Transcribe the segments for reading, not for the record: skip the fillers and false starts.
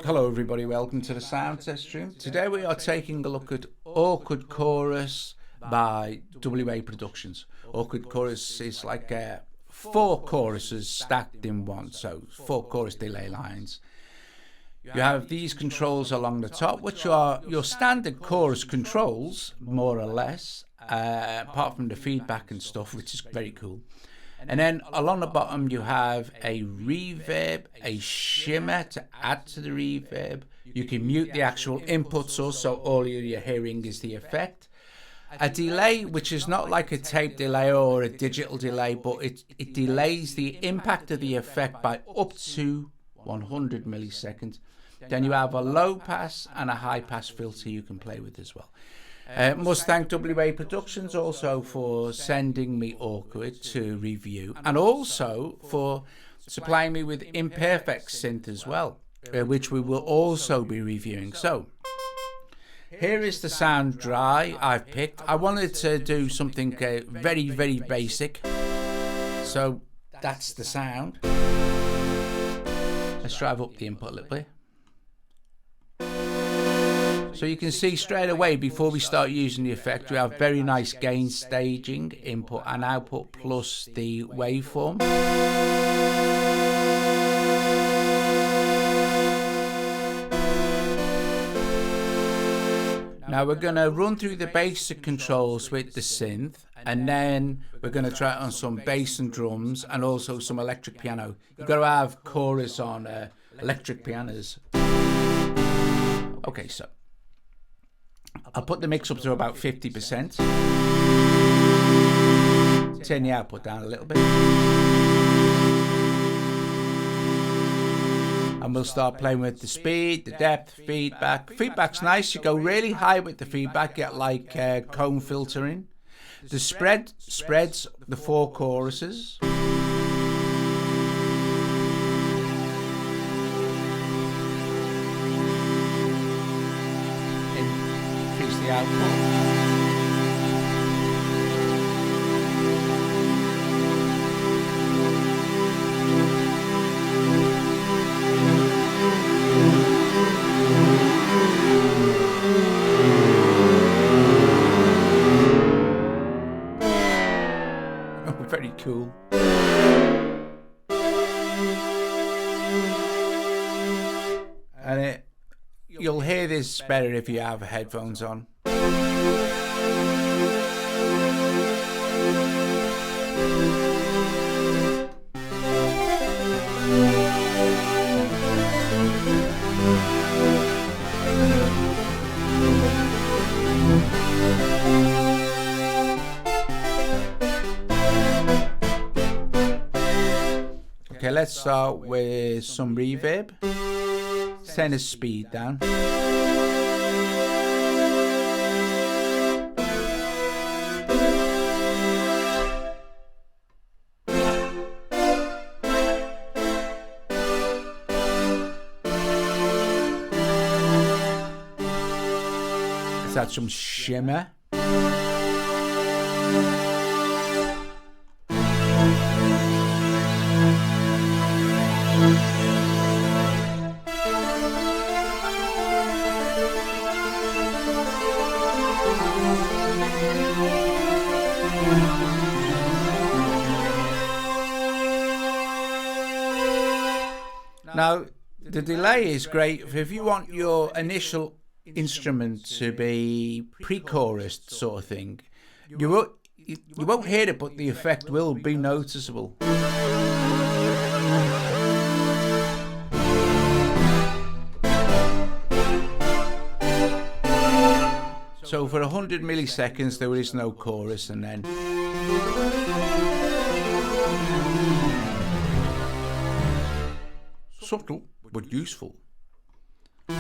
Hello everybody, welcome to the sound test room. Today we are taking a look at Orchid Chorus by WA Productions. Orchid Chorus is like 4 choruses stacked in one, so 4 chorus delay lines. You have these controls along the top, which are your standard chorus controls, more or less, apart from the feedback and stuff, which is very cool. And then along the bottom you have a reverb, a shimmer to add to the reverb. You can mute the actual inputs also, all you're hearing is the effect. A delay, which is not like a tape delay or a digital delay, but it delays the impact of the effect by up to 100 milliseconds. Then you have a low pass and a high pass filter you can play with as well. Must thank WA Productions also for sending me Orchid to review, and also for supplying me with Imperfect synth as well, which we will also be reviewing. So here is the sound dry I've picked. I wanted to do something very basic, so that's the sound. Let's drive up the input a little bit. So you can see straight away before we start using the effect, we have very nice gain staging, input and output, plus the waveform. Now we're going to run through the basic controls with the synth, and then we're going to try it on some bass and drums and also some electric piano. You've got to have chorus on electric pianos. Okay, so I'll put the mix up to about 50%. Turn the output down a little bit. And we'll start playing with the speed, the depth, feedback. Feedback's nice. You go really high with the feedback, get like comb filtering. The spread spreads the 4 choruses. Increase the output. Very cool. And you'll hear this better if you have headphones on. Okay, let's start with some reverb. Turn the speed down. Let's add some shimmer. Now, the delay is great if you want your initial instrument to be pre-chorused sort of thing. You won't hear it, but the effect will be noticeable. So for 100 milliseconds there is no chorus, and then subtle but useful. I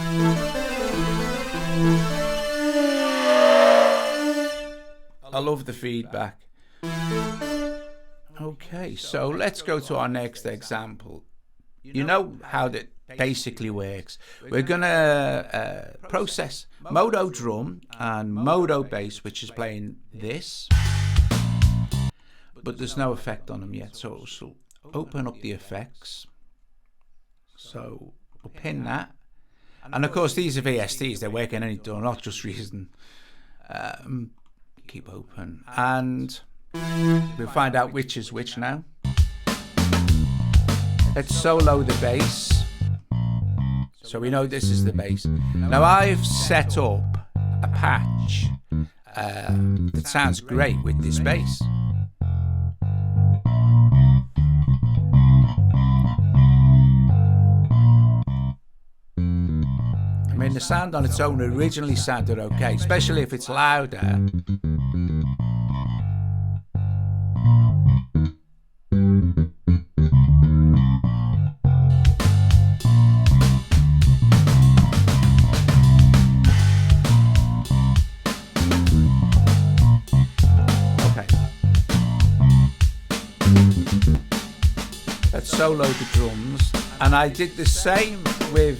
love the feedback. Okay, so let's go to our next example. You know how that basically works. We're gonna process modo drum and modo bass, which is playing this, but there's no effect on them yet. So open up the effects. So we'll pin that, And of course, these are VSTs. They work in any door, not just reason. Keep open. And we'll find out which is which now. Let's solo the bass. So we know this is the bass. Now I've set up a patch that sounds great with this bass. I mean, the sound on its own originally sounded okay, especially if it's louder. Okay. Let's solo the drums. And I did the same with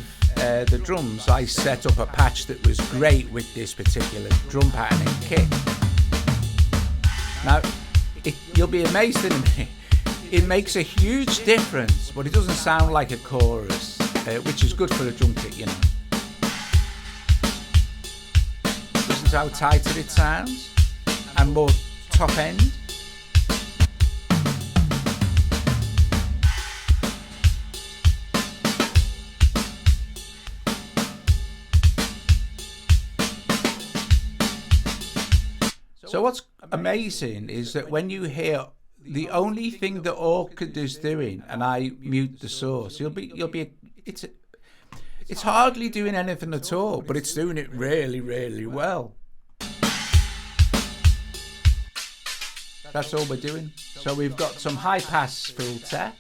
the drums. I set up a patch that was great with this particular drum pattern and kick. Now, you'll be amazed in me. It makes a huge difference, but it doesn't sound like a chorus, which is good for a drum kit, you know. Listen to how tighter it sounds and more top end. So what's amazing is that when you hear the only thing that Orchid is doing, and I mute the source, it's hardly doing anything at all, but it's doing it really, really well. That's all we're doing. So we've got some high pass filter,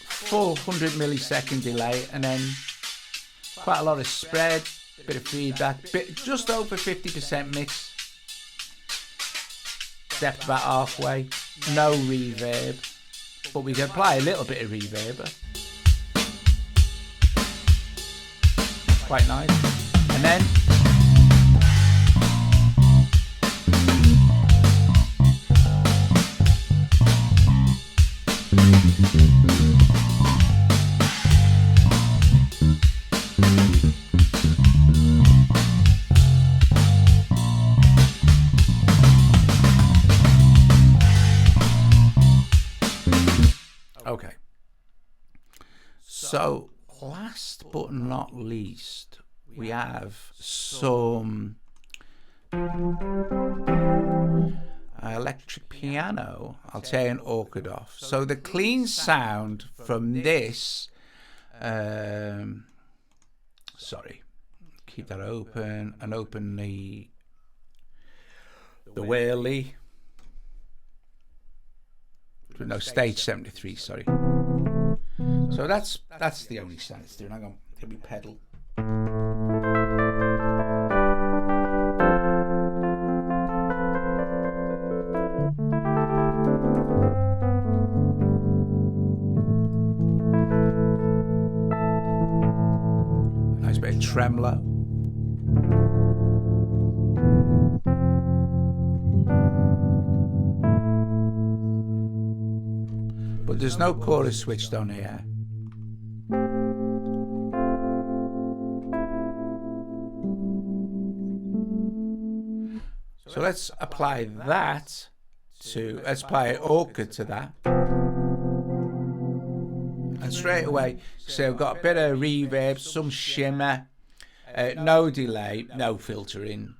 full 100 millisecond delay, and then quite a lot of spread, bit of feedback, just over 50% mix. Depth about halfway, no reverb, but we can apply a little bit of reverb. Quite nice. And then okay. So last but not least, we have some electric piano. I'll turn Orchid off. So the clean sound from this, sorry, keep that open and open the whirly. No, stage 73, sorry. So that's the only sound it's doing. Hang on, let me pedal. Nice bit of tremolo. But there's no chorus switched on here. So let's apply that to, let's apply Orchid to that. And straight away, so we've got a bit of reverb, some shimmer, no delay, no filtering.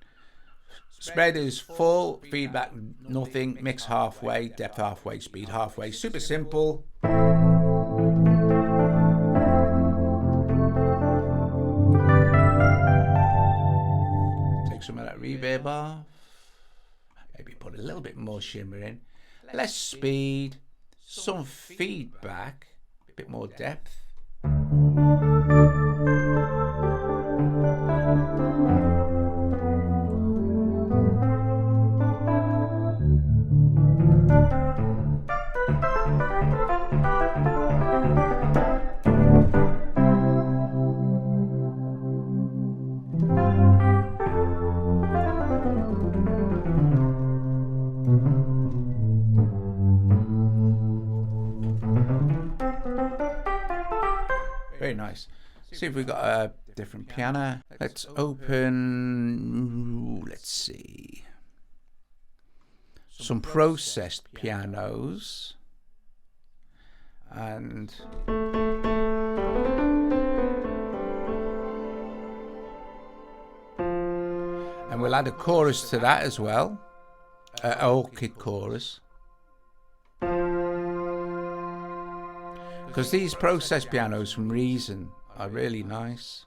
Spread is full, feedback nothing, mix halfway, depth halfway, speed halfway. Super simple. Take some of that reverb off. Maybe put a little bit more shimmer in. Less speed, some feedback, a bit more depth. Very nice. See if we've got a different piano. Let's open, let's see, some processed pianos. And we'll add a chorus to that as well, an Orchid chorus. Because these processed pianos from Reason are really nice.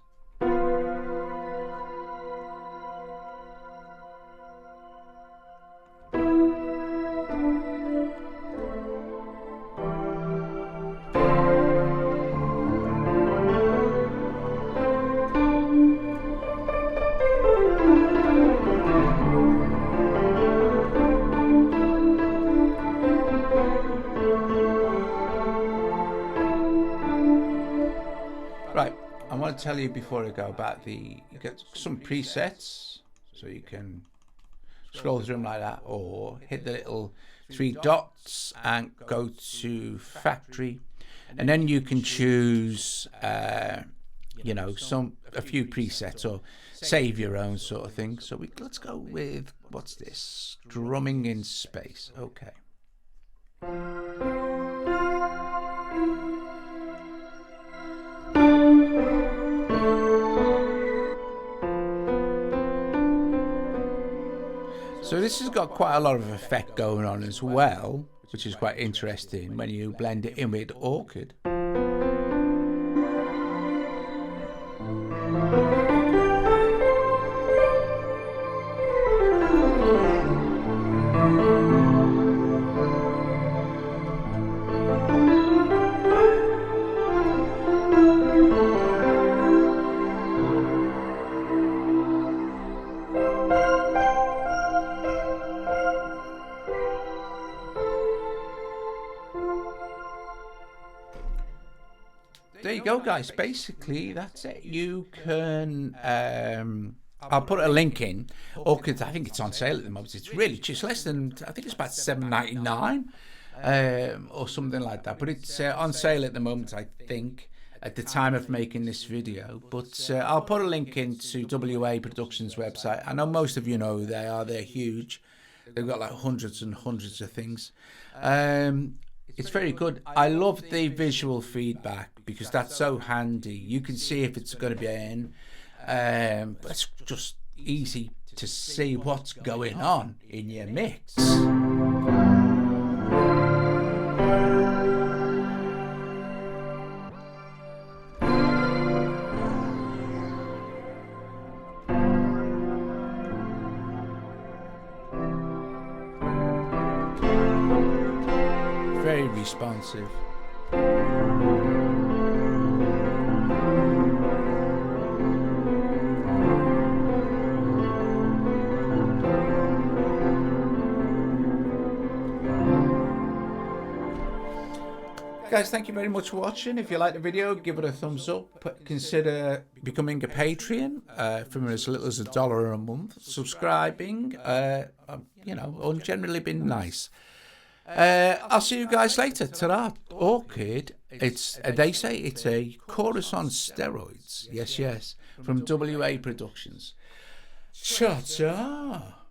Right, I want to tell you before I go about you get some presets, so you can scroll through them like that, or hit the little 3 dots and go to factory, and then you can choose, you know, a few presets or save your own sort of thing. So let's go with, what's this? Drumming in Space. Okay. So this has got quite a lot of effect going on as well, which is quite interesting when you blend it in with Orchid. There you go, guys. Basically, that's it. You can, I'll put a link in. Orchid, I think it's on sale at the moment. It's really cheap. It's less than, I think it's about $7.99 or something like that. But it's on sale at the moment, I think, at the time of making this video. But I'll put a link into WA Productions website. I know most of you know who they are. They're huge. They've got like hundreds and hundreds of things. It's very good. I love the visual feedback because that's so handy. You can see if it's going to be in. But it's just easy to see what's going on in your mix. Very responsive. Guys, thank you very much for watching. If you like the video, give it a thumbs up. Consider becoming a Patreon from as little as $1 a month. Subscribing, you know, generally been nice. I'll see you guys later. Ta-ra. Orchid, they say it's a chorus on steroids. Yes, yes. From WA Productions. Cha-cha.